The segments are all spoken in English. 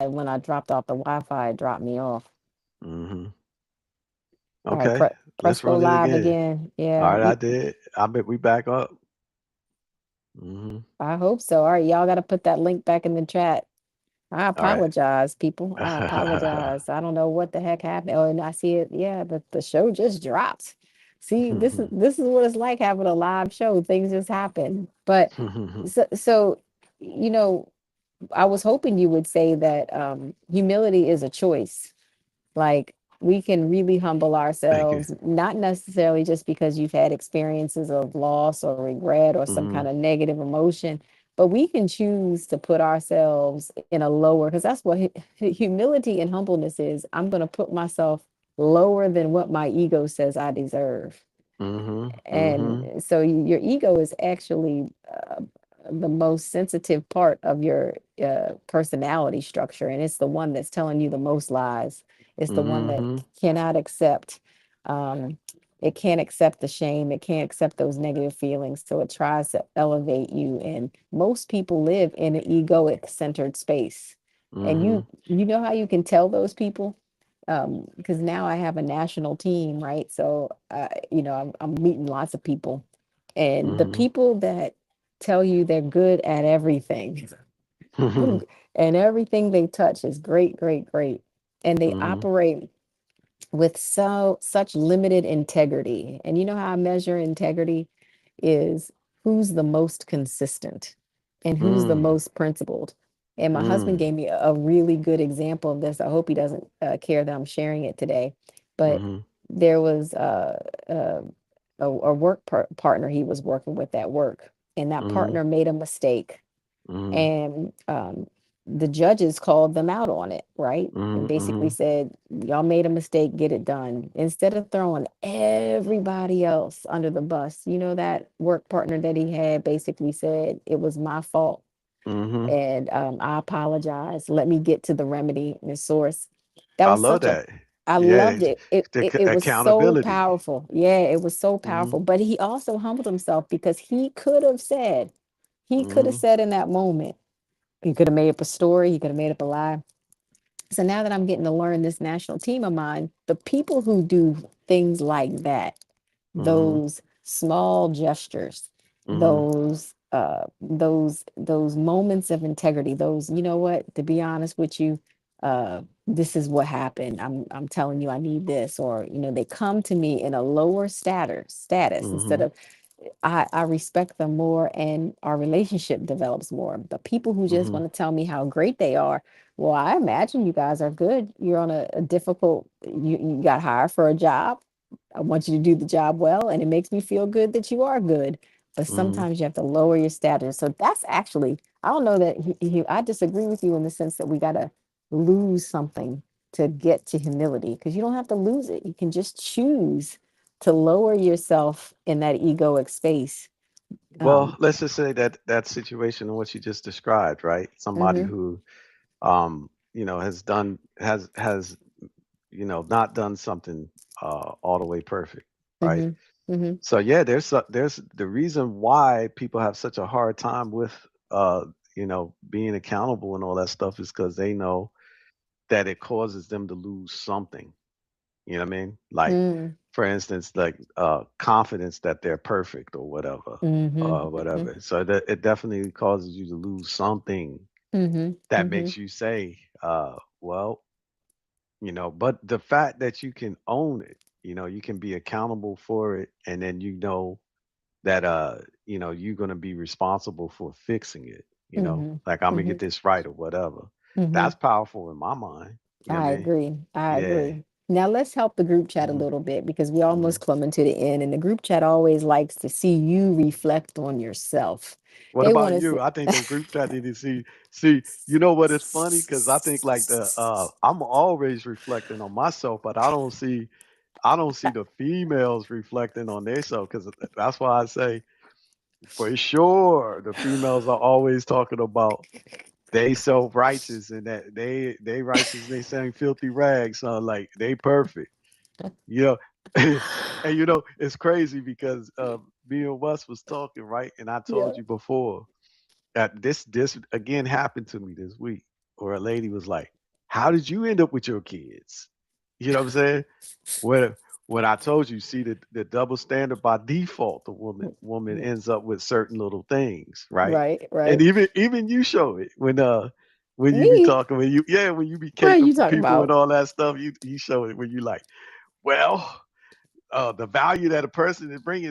And when I dropped off the Wi-Fi, it dropped me off. Hmm. All right, Okay, press let's go run it live again. again. All Yeah, right, I did. I bet we back up. Hmm. I hope so. All right, y'all got to put that link back in the chat. I All right. apologize, people. I apologize. I don't know what the heck happened. Oh, and I see it. Yeah, the show just dropped. See, this is what it's like having a live show. Things just happen. But so you know, I was hoping you would say that humility is a choice. Like we can really humble Thank you. ourselves, not necessarily just because you've had experiences of loss or regret or some Hmm. kind of negative emotion, but we can choose to put ourselves in a lower, because that's what humility and humbleness is. I'm going to put myself lower than what my ego says I deserve. Hmm. And Hmm. so your ego is actually the most sensitive part of your personality structure, and it's the one that's telling you the most lies. It's the one that Hmm. cannot accept. Um, it can't accept the shame. It can't accept those negative feelings. So it tries to elevate you. And most people live in an egoic centered space. And Hmm. you know how you can tell those people, because now I have a national team, right? So, I'm meeting lots of people, and the Hmm. people that tell you they're good at everything, Hmm. and everything they touch is great, great, great, and they Hmm. operate with such limited integrity. And you know how I measure integrity is who's the most consistent and who's the Mm. most principled. And my husband Mm. gave me a really good example of this. I hope he doesn't care that I'm sharing it today. But Mhm. there was uh, a partner he was working with at work, and that Mhm. partner made a mistake, Mhm. and the judges called them out on it, right? And Mhm. basically Mhm. said, y'all made a mistake, get it done. Instead of throwing everybody else under the bus, that work partner that he had basically said, it was my fault. Mhm. And I apologize. Let me get to the remedy and the source. That I was love such a, that. I Yeah, loved it. It, the it. it was so accountability. powerful. Yeah, it was so powerful. Mhm. But he also humbled himself because he could have Mhm. said in that moment, he could have made up a story. He could have made up a lie. So now that I'm getting to learn this national team of mine, the people who do things like that, Mhm. those small gestures, Mhm. those moments of integrity, those, you know what, to be honest with you, this is what happened. I'm telling you I need this, or they come to me in a lower status instead Mhm. of I respect them more, and our relationship develops more. The people who just Mhm. want to tell me how great they are, well, I imagine you guys are good. You're on a difficult, you got hired for a job. I want you to do the job well, and it makes me feel good that you are good. But Mhm. sometimes you have to lower your status. So that's actually, I don't know that I disagree with you in the sense that we got to lose something to get to humility, because you don't have to lose it. You can just choose to lower yourself in that egoic space. Well, Um, let's just say that that situation and what you just described, right? Somebody mhm, who has done has not done something all the way perfect, right? mhm, mhm, So yeah, there's the reason why people have such a hard time with being accountable and all that stuff is because they know that it causes them to lose something. You know what I mean? Like mm, for instance, like confidence that they're perfect or whatever, mhm, mhm, whatever. So that it definitely causes you to lose something mhm, that mhm, makes you say, well, but the fact that you can own it, you can be accountable for it, and then that you're going to be responsible for fixing it, mhm, like I'm gonna get mhm, this right or whatever. mhm. That's powerful in my mind. You know what I I mean? agree. I Yeah. agree. Now let's help the group chat a Hmm. little bit, because we Hmm. almost coming to the end, and the group chat always likes to see you reflect on yourself. What They about want to you? see. I think the group chat need to see, you know what is funny? Because I think like I'm always reflecting on myself, but I don't see the females reflecting on themselves because that's why I say for sure the females are always talking about they self righteous and that they righteous and they saying filthy rags, like they perfect, you know. And it's crazy because me and Wes was talking, right, and I told Yeah. you before that this again happened to me this week. or a lady was like, "How did you end up with your kids?" You know what I'm saying? When when I told you, see the double standard by default, the woman Mm, ends up with certain little things, right? right, And right. even you show it when you be Me? talking when you be What are caping you for talking people and about? all that stuff, you show it when you like, well, the value that a person is bringing,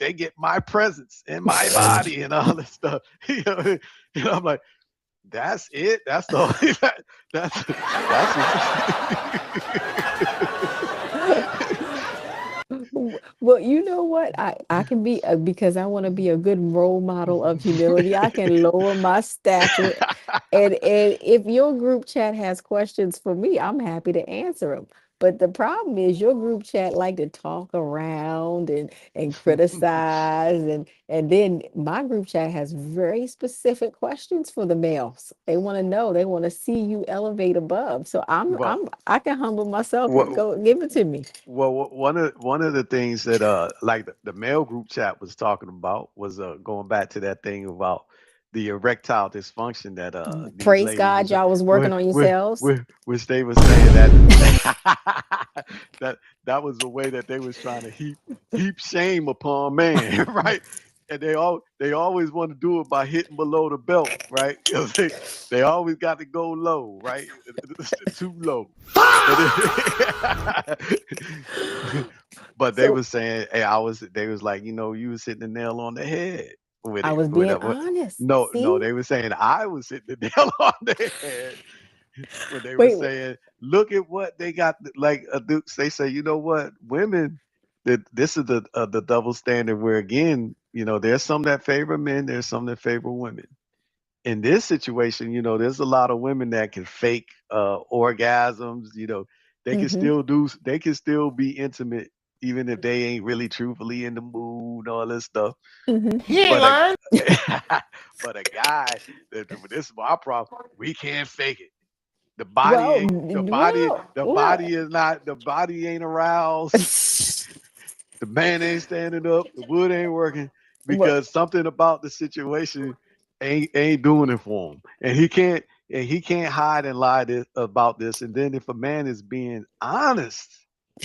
they get my presence in my body and all this stuff. you know, I'm like, that's it. That's the only that's that's Well, you know what? I can be because I want to be a good role model of humility. I can lower my stature, and if your group chat has questions for me, I'm happy to answer them. But the problem is your group chat like to talk around and criticize, and then my group chat has very specific questions for the males. They want to know, they want to see you elevate above. So well, I can humble myself and well, go give it to me. one of the things that like the male group chat was talking about was going back to that thing about the erectile dysfunction that these Praise ladies God, was y'all was working on yourselves. which they were saying that that that was the way that they was trying to heap shame upon man, right? And they always want to do it by hitting below the belt, right? Because they always got to go low, right? Too low. But but they So was saying, hey, they was like, you was hitting the nail on the head with I it. was being honest. No, See? they were saying I was hitting the nail on the head when they were Wait, saying, look at what they got. Like they say, you know what, women. That this is the double standard where again, there's some that favor men, there's some that favor women. In this situation, there's a lot of women that can fake orgasms. mm-hmm, they can still be intimate even if they ain't really truthfully in the mood, all this stuff. mm-hmm. But a but a guy, this is my problem. We can't fake it. Well, well, well. The body ain't aroused. The man ain't standing up. The wood ain't working Well, because something about the situation ain't doing it for him, and he can't hide and lie about this. And then if a man is being honest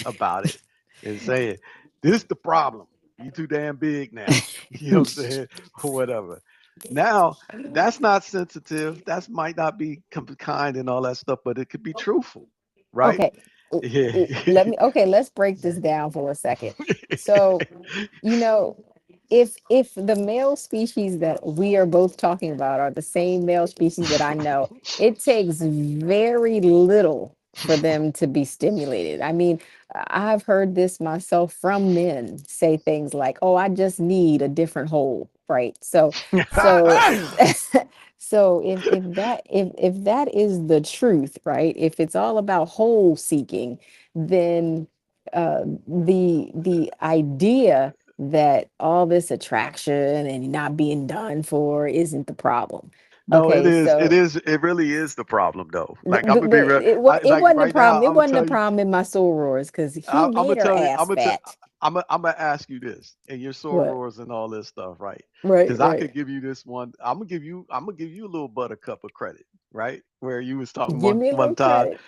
about it and saying this the problem, you too damn big now, you know what I'm saying, or whatever. Now that's not sensitive. That might not be kind and all that stuff, but it could be truthful, right? okay. Yeah. Okay, let's break this down for a second. So, you know, if the male species that we are both talking about are the same male species that I know, it takes very little for them to be stimulated. I mean, I've heard this myself from men say things like, "Oh, I just need a different hole." Right? So so if that is the truth, right? If it's all about hole seeking, then the idea that all this attraction and not being done for isn't the problem. No, it Okay, is. It so is. It really is the problem, though. Like I'm gonna be real. it Like wasn't a right now, problem. It I'm gonna wasn't a tell you. problem in my sorors because he I'm gonna made her tell you. ass fat. I'm gonna ask you this, and your What? sorors and all this stuff, right? Right, Because I right. could give you this one. I'm gonna give you a little buttercup of credit, right? Where you was talking Give one me a one little time, credit.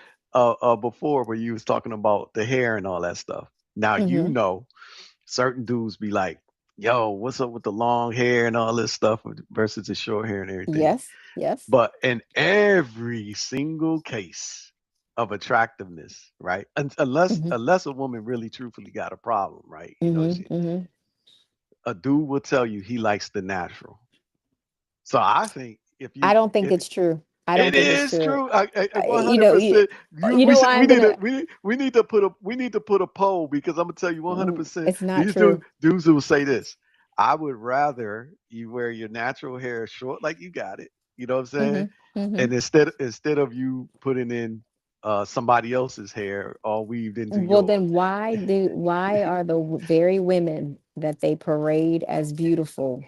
before, where you was talking about the hair and all that stuff. Now Hmm. certain dudes be like, "Yo, what's up with the long hair and all this stuff versus the short hair and everything?" Yes, yes. But in every single case of attractiveness, right? Hmm. Unless a woman really truthfully got a problem, right? Hmm. Hmm. A dude will tell you he likes the natural. So I think I don't think if it's true. I don't it think it's is true. true, one You hundred know, percent. you know why I'm gonna. We need to put a poll because I'm gonna tell you 100%. It's not These true. dudes will say this. I would rather you wear your natural hair short like you got it. You know what I'm saying? Hmm. Hmm. And instead of you putting in somebody else's hair all weaved into Well, yours. then why are the very women that they parade as beautiful?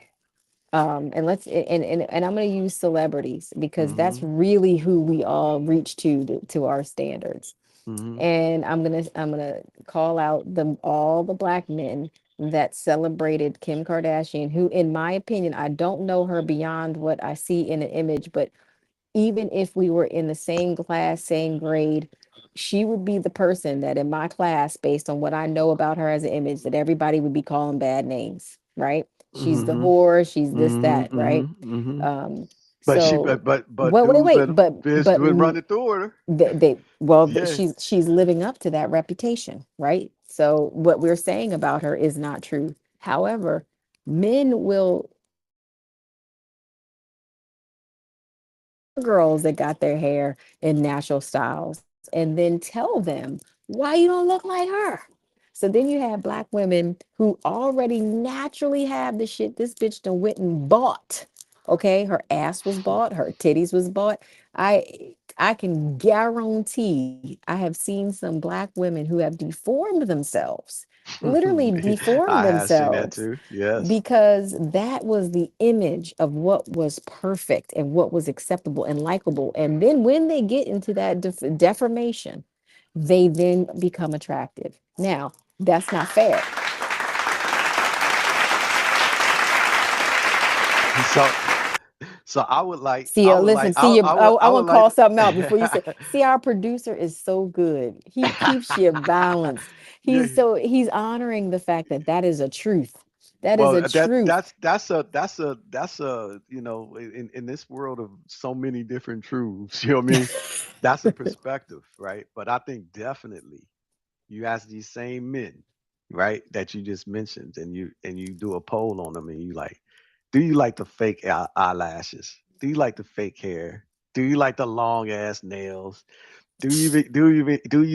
And and I'm going to use celebrities because that's Hmm. really who we all reach to our standards. Hmm. And I'm gonna call out all the black men that celebrated Kim Kardashian, who, in my opinion, I don't know her beyond what I see in an image, but even if we were in the same class, same grade, she would be the person that in my class, based on what I know about her as an image, that everybody would be calling bad names, right? She's the Mhm. whore, she's this, Mhm. that, right? Mhm. Mhm. Um, But she so but wait, wait, dudes wait, been running through her. Yeah. she's living up to that reputation, right? So what we're saying about her is not true. However, men will girls that got their hair in natural styles and then tell them why you don't look like her. So then you have black women who already naturally have the shit this bitch done went and bought. Okay, her ass was bought, her titties was bought. I can guarantee I have seen some black women who have deformed themselves, literally deformed I have seen that themselves too. Yes. because that was the image of what was perfect and what was acceptable and likable. And then when they get into that deformation, they then become attractive. Now, that's not fair. So so See, listen, see, I I would want to like call something out before you say, see, our producer is so good. He keeps you balanced. yeah. He's honoring the fact that that is a truth. That is Well, a truth. that's a in this world of so many different truths, you know what I mean? That's a perspective, right? But I think definitely you ask these same men, right, that you just mentioned, and you do a poll on them, and you like, do you like the fake eyelashes? Do you like the fake hair? Do you like the long ass nails? Do you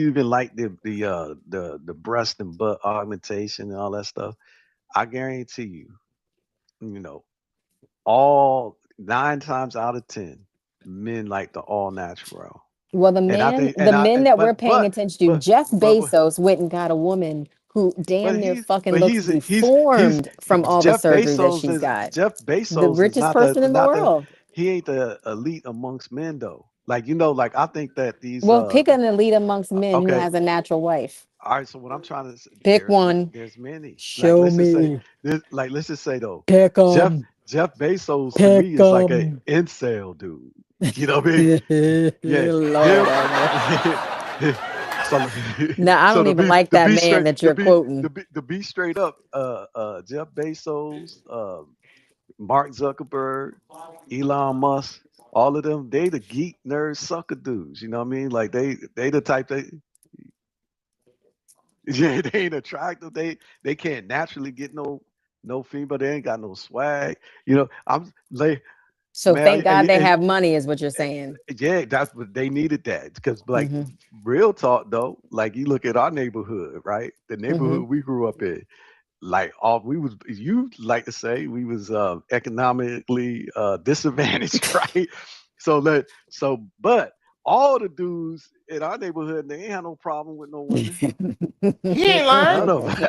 even like the breast and butt augmentation and all that stuff? I guarantee you, you know, all 9 times out of 10, men like the all natural. Well, And I think, the men that we're paying attention to, but, Jeff but, Bezos went and got a woman who damn near fucking but looks he's deformed from all the surgery that she's got. Jeff The Bezos is richest person in the not the world. he ain't the elite amongst men though. Like like I think that these Well, pick an elite amongst men who okay. has a natural wife. All right, so what I'm trying to say, Pick one. there's many. Like Show let's just say me. let's just say though, Pick Jeff 'em. Jeff Bezos to me Pick is like a 'em. incel dude. You know what I mean? Yeah, Lord him. have mercy. so Now, I so don't even like to that be man straight that you're quoting. to be straight up, Jeff Bezos, Mark Zuckerberg, Elon Musk, all of them, they the geek nerd sucker dudes. You know what I mean? Like they the type that yeah, they ain't attractive. They can't naturally get no female. They ain't got no swag. I'm like So thank man, God they have money, is what you're saying. yeah, that's what they needed that because like Hmm. real talk though, like you look at our neighborhood, right? The Hmm. neighborhood we grew up in, like all we was you like to say we was economically disadvantaged, right? But all the dudes in our neighborhood, they ain't had no problem with no women. He ain't lying. None of them.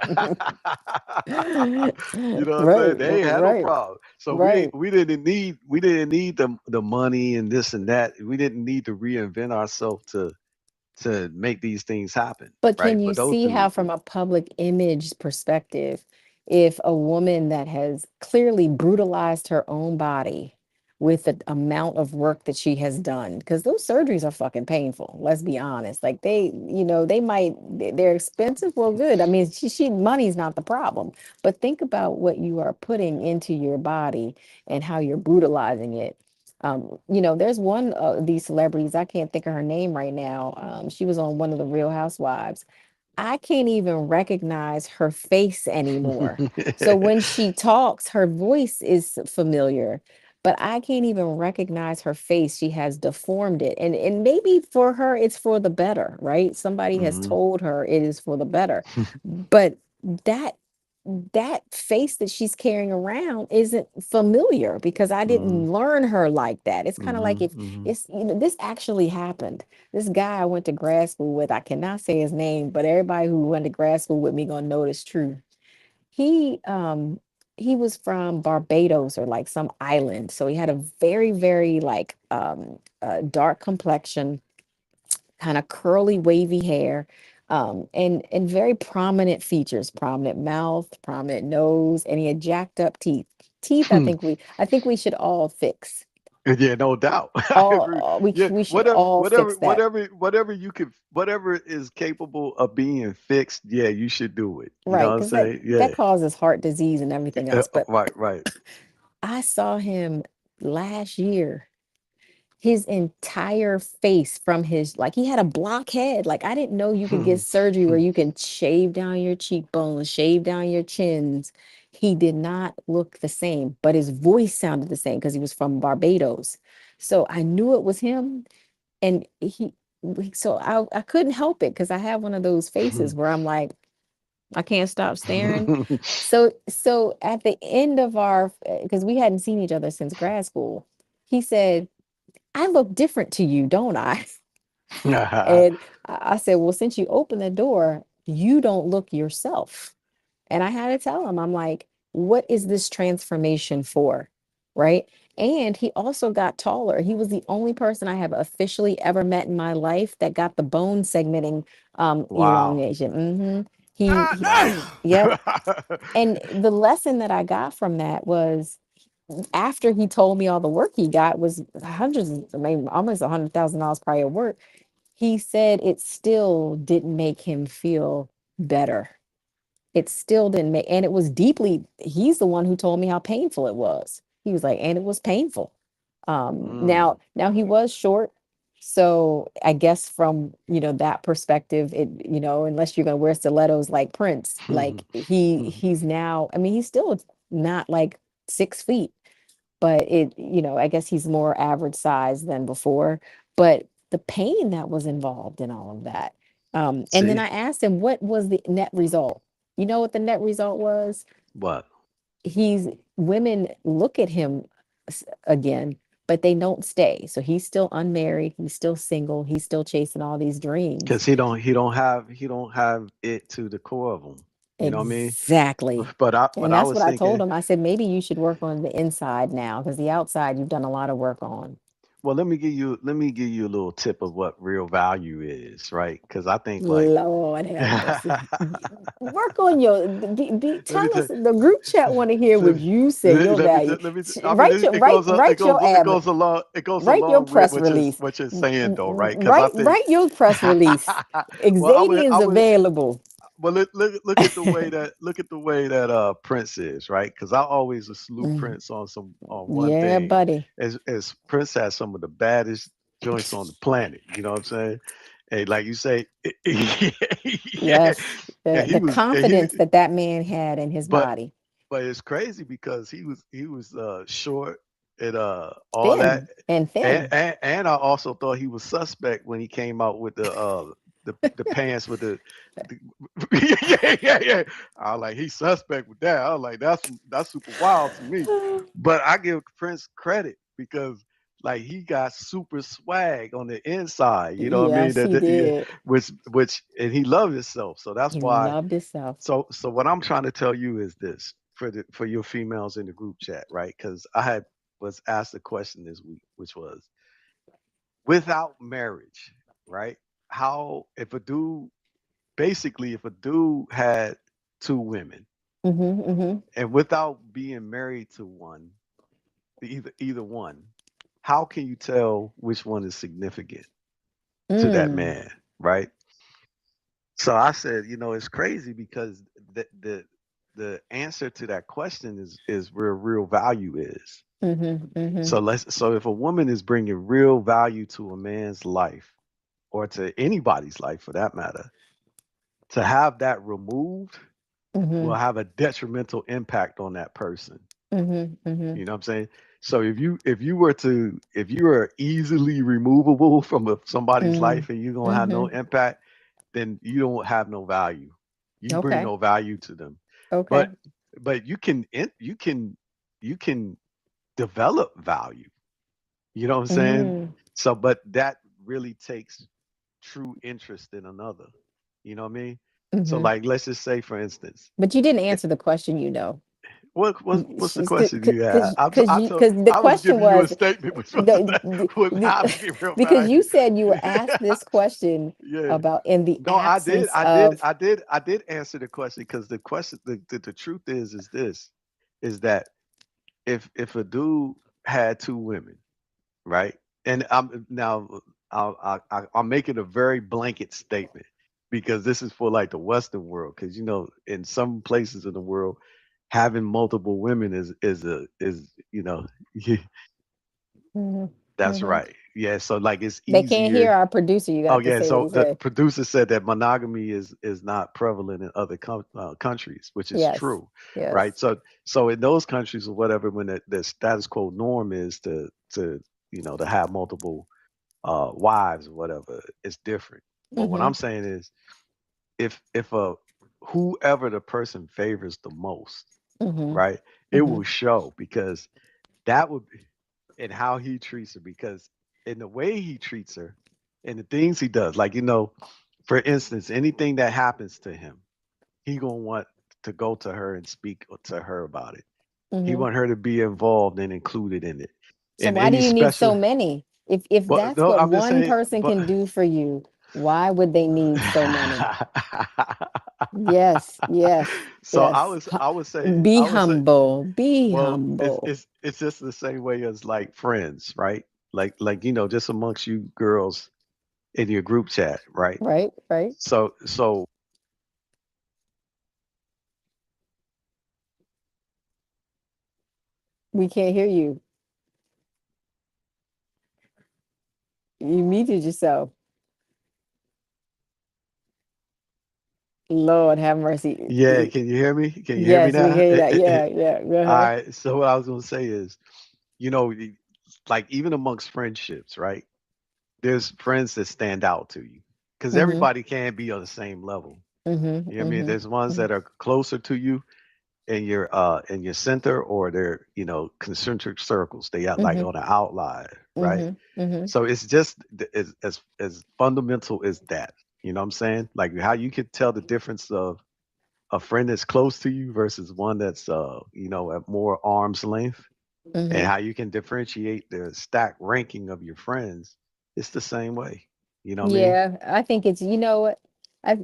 You know what I'm saying? Right, They ain't had no right, problem. So right. we didn't need the money and this and that. We didn't need to reinvent ourselves to make these things happen, But right? can you But those see how, dudes, from a public image perspective, if a woman that has clearly brutalized her own body with the amount of work that she has done, because those surgeries are fucking painful, let's be honest. Like they might, they're expensive. Well, good. I mean, money's not the problem, but think about what you are putting into your body and how you're brutalizing it. There's one of these celebrities, I can't think of her name right now. She was on one of the Real Housewives. I can't even recognize her face anymore. So when she talks, her voice is familiar, but I can't even recognize her face. She has deformed it. And maybe for her, it's for the better, right? Somebody has hmm told her it is for the better. But that that face that she's carrying around isn't familiar because I hmm didn't learn her like that. It's kind of like hmm if hmm it's, this actually happened. This guy I went to grad school with, I cannot say his name, but everybody who went to grad school with me gonna know this true. He um he was from Barbados or like some island. So he had a very, very like dark complexion, kind of curly, wavy hair, and very prominent features, prominent mouth, prominent nose, and he had jacked up teeth. Teeth, I think we should all fix. Yeah, no doubt. I agree. We Yeah, we should whatever, all whatever, fix that. whatever, whatever you could, whatever is capable of being fixed. Yeah, you should do it. You know Right, what I'm because that saying? Yeah. that causes heart disease and everything else. But Right, right. I saw him last year. His entire face from his like he had a blockhead. Like I didn't know you could get surgery where you can shave down your cheekbones, shave down your chins. He did not look the same, but his voice sounded the same because he was from Barbados. So I knew it was him. And so I couldn't help it because I have one of those faces where I'm like, I can't stop staring. So at the end of our, because we hadn't seen each other since grad school, he said, I look different to you, don't I? And I said, well, since you opened the door, you don't look yourself. And I had to tell him, I'm like, what is this transformation for? Right. And he also got taller. He was the only person I have officially ever met in my life that got the bone segmenting Wow. elongation. God He damn. yep. And the lesson that I got from that was after he told me all the work he got was hundreds, I mean, almost $100,000 prior work. He said it still didn't make him feel better. It still didn't make, and it was deeply, he's the one who told me how painful it was. He was like, and it was painful. Mm. Now he was short. So I guess from, that perspective, unless you're gonna wear stilettos like Prince, like he's now, I mean, he's still not like 6 feet, but I guess he's more average size than before. But the pain that was involved in all of that. And then See I asked him, what was the net result? You know what the net result was? what? He's Women look at him again, but they don't stay. So he's still unmarried, he's still single, he's still chasing all these dreams. Because he don't have it to the core of him. You know what I mean? Exactly. But And I that's what was I told thinking. him. I said, maybe you should work on the inside now because the outside you've done a lot of work on. Well, let me give you a little tip of what real value is, right? Because I think like Lord have mercy. let Work on your me tell tell us the group chat want to hear let what me you say, your let me value. I mean Write your it goes write your ad, it goes write your along with press release. what you're saying though, right? Because I think Write your press release. well Xadian's I would available. well look at the way that Prince is, right? Because I always salute Mm, Prince on one yeah, thing, buddy. as Prince has some of the baddest joints on the planet. You know what I'm saying? And like you say, yeah, Yes. and The confidence that that man had in his but body. but it's crazy because he was short and all that, Thin and thin. and I also thought he was suspect when he came out with the pants with the yeah. I was like he's suspect with that. I was like that's super wild to me, but I give Prince credit because like he got super swag on the inside. You know what I mean? Yes, he Yeah, did. which and he loved himself. So that's He why. loved himself. So what I'm trying to tell you is this for your females in the group chat, right? Because I had was asked a question this week, which was without marriage, right? How if a dude had two women Mm-hmm. and without being married to one, either one, how can you tell which one is significant to that Mm. man, right? So I said, it's crazy because the answer to that question is where real value is. Mm-hmm. Mm-hmm. So if a woman is bringing real value to a man's life or to anybody's life for that matter, to have that removed will Mm-hmm. have a detrimental impact on that person. Mm-hmm. Mm-hmm. You know what I'm saying? So if you were easily removable from somebody's Mm. life and you're gonna have no Mm-hmm. impact, then you don't have no value. You bring Okay. no value to them. Okay. But you can develop value. You know what I'm saying? Mm. So, but that really takes true interest in another. You know what I mean? So, Mm-hmm. like, let's just say, for instance, But you didn't eh, answer the question, you know. what's the question you had? Because the I was question giving you a was statement, which was the, was how to the get real because you value. said you were asked this question Yeah. about in the No, I did. absence I did. of I did. I did answer the question because the question, the truth is this, is that if a dude had two women right? And I'm now I'm making a very blanket statement because this is for like the Western world. Because in some places in the world, having multiple women is Hmm. that's Hmm. right. Yeah, so like it's They can't hear easier. our producer. You Oh got to yeah, say what so he the said. producer said that monogamy is not prevalent in other countries, which is Yes. true, right? Yes. So in those countries or whatever, when the status quo norm is to have multiple wives or whatever, it's different. But what Hmm. I'm saying is, if whoever the person favors the most, Hmm. right, it Hmm. will show because that would be and how he treats her because in the way he treats her and the things he does, like for instance, anything that happens to him, he gonna want to go to her and speak to her about it. He Hmm. want her to be involved and included in it. So And why do any you need special, so many? If but that's no, what I'm just one saying, person but can do for you, why would they need so many? Yes, yes, so I yes. was I would say Be I would say humble. Be well, it's humble. it's it's just the same way as like friends, right? Like just amongst you girls in your group chat, right? Right, right. So We can't hear you. You muted yourself. Lord have mercy. yeah, can you hear me? Can you hear me Yes, we now? hear that. Yeah, yeah. Go All ahead. right. So what I was gonna say is, like even amongst friendships, right? There's friends that stand out to you because Mm-hmm. everybody can't be on the same level. Mm-hmm. You know what I mean? Mm-hmm. There's ones Mm-hmm. that are closer to you in your center, or they're concentric circles. They are like Mm-hmm. on the outlier, right? Mm-hmm. Mm-hmm. So it's just as fundamental as that. You know what I'm saying? Like how you could tell the difference of a friend that's close to you versus one that's at more arm's length, and Mm-hmm. how you can differentiate the stack ranking of your friends. It's the same way. You know what I mean? Yeah, I think it's, you know what? I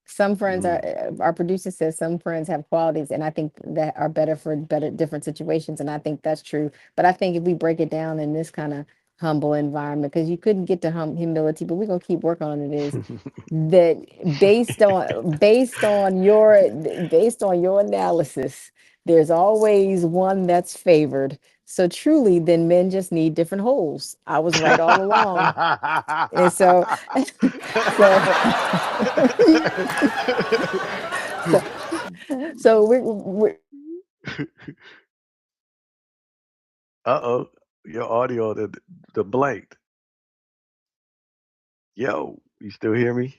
Some friends Hmm. are, our producer says some friends have qualities, and I think that are better for better different situations, and I think that's true. But I think if we break it down in this kind of humble environment, because you couldn't get to humility, but we're gonna keep working on it, is that based on your analysis, there's always one that's favored. So truly, then men just need different holes. I was right all along. And so, so, so, so we're Uh-oh, your audio the blanked. Yo, you still hear me?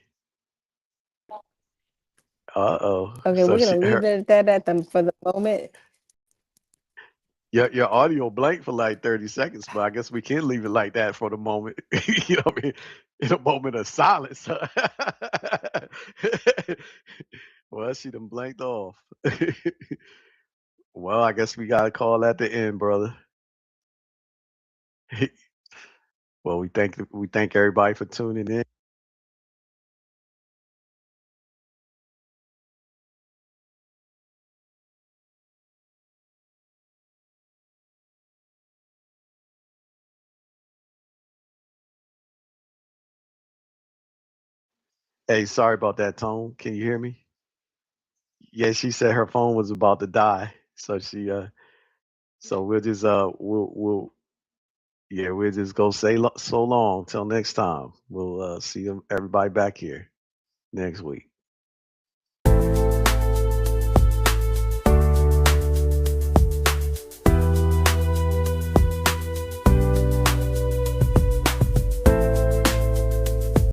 Uh-oh. okay. So We're she gonna leave her it at that for the moment. your audio blanked for like 30 seconds, but I guess we can leave it like that for the moment. You know what I mean? In a moment of silence. Well, she done blanked off. Well, I guess we gotta call at the end, brother. Well, we thank everybody for tuning in. Hey, sorry about that, Tone. Can you hear me? Yeah, she said her phone was about to die, so so we'll yeah, we'll just go say so long till next time. We'll see everybody back here next week.